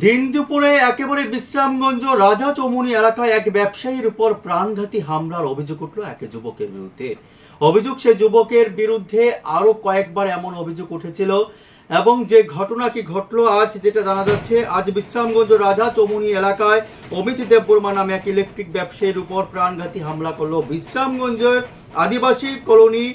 দিন দুপুরে একেবারে বিশ্রামগঞ্জ রাজা চৌমুহনী এলাকায় এক ব্যবসায়ীর উপর প্রাণঘাতী হামলার অভিযোগ উঠল এক যুবকের বিরুদ্ধে। অভিযোগ, সেই যুবকের বিরুদ্ধে আরো কয়েকবার এমন অভিযোগ উঠেছিল এবং যে ঘটনা কি ঘটলো আজ যেটা জানা যাচ্ছে, আজ বিশ্রামগঞ্জ রাজা চৌমুহনী এলাকায় অমিত দেববর্মা নামে এক ইলেকট্রিক ব্যবসায়ীর উপর প্রাণঘাতী হামলা করলো বিশ্রামগঞ্জের আদিবাসী কলোনি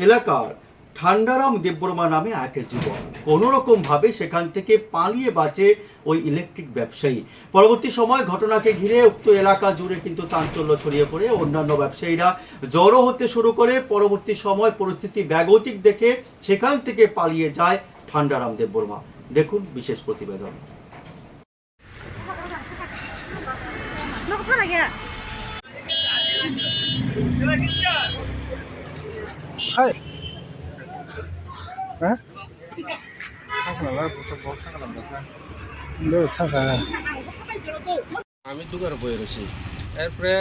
এলাকার ঠান্ডারাম দেববর্মা নামে এক যুবক। কোনোরকম ভাবে সেখান থেকে পালিয়ে বাঁচে ওই ইলেকট্রিক ব্যবসায়ী। পরবর্তী সময় ঘটনাকে ঘিরে উক্ত এলাকা জুড়ে কিন্তু চাঞ্চল্য ছড়িয়ে পড়ে, অন্যান্য ব্যবসায়ীরা জড়ো হতে শুরু করে। পরবর্তী সময় পরিস্থিতি ব্যাগতিক দেখে সেখান থেকে পালিয়ে যায় ঠান্ডারাম দেববর্মা। দেখুন বিশেষ প্রতিবেদন। আমি দোকানে বয়ে রয়েছি। এরপরে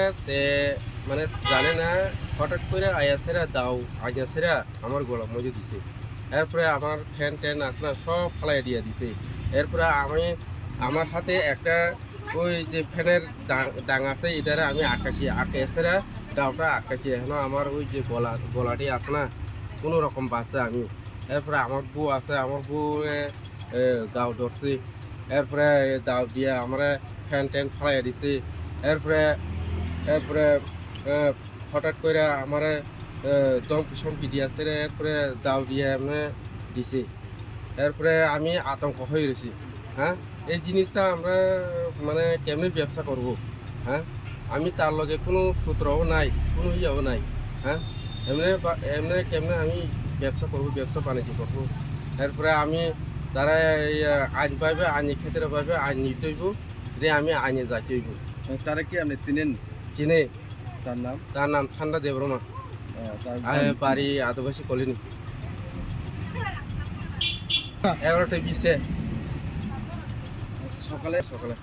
মানে জানে না, হঠাৎ করে আয়াসেরা দাও আয়াসেরা আমার গলা মজে দিছে। এরপরে আমার ফ্যান ট্যান আসলা সব ফালাই দিয়ে দিছে। এরপরে আমার হাতে একটা ওই যে ফ্যানের ডাং আছে, এটারে আমি আকাশেরা ডাউটা আকাশি। এখন আমার ওই যে গলাটি আছে না, কোনো রকম বাঁচে আমি। এরপরে আমার বউ আছে, আমার বউ দাও ধরছে। এরপরে দাও দিয়ে আমরা ফ্যান ট্যান ফালাই দিছে। এরপরে হঠাৎ করে আমার চমকি দিয়েছে। এরপরে দাও দিয়ে এমনি দিছে। এরপরে আমি আতঙ্ক হয়ে রয়েছি। হ্যাঁ, এই জিনিসটা আমরা মানে কেমনি ব্যবসা করব? হ্যাঁ, আমি তার লগে কোনো সূত্রও নাই, কোনো ইয়েও নাই। হ্যাঁ, এমনি কেমনে আমি ব্যবসা করবো, ব্যবসা বাণিজ্য করবো? এরপরে আমি তারা আইন পাইবে, আইনি ক্ষেত্রে পাইবে, আইন নিতে হইব, যে আমি আইনে যাইতে হইব। তারা কি আপনি চিনেন? চিনে, তার নাম ঠান্ডা দেববর্মা, তার বাড়ি আদিবাসী কলোনি। 11টা 20 সকালে সকালে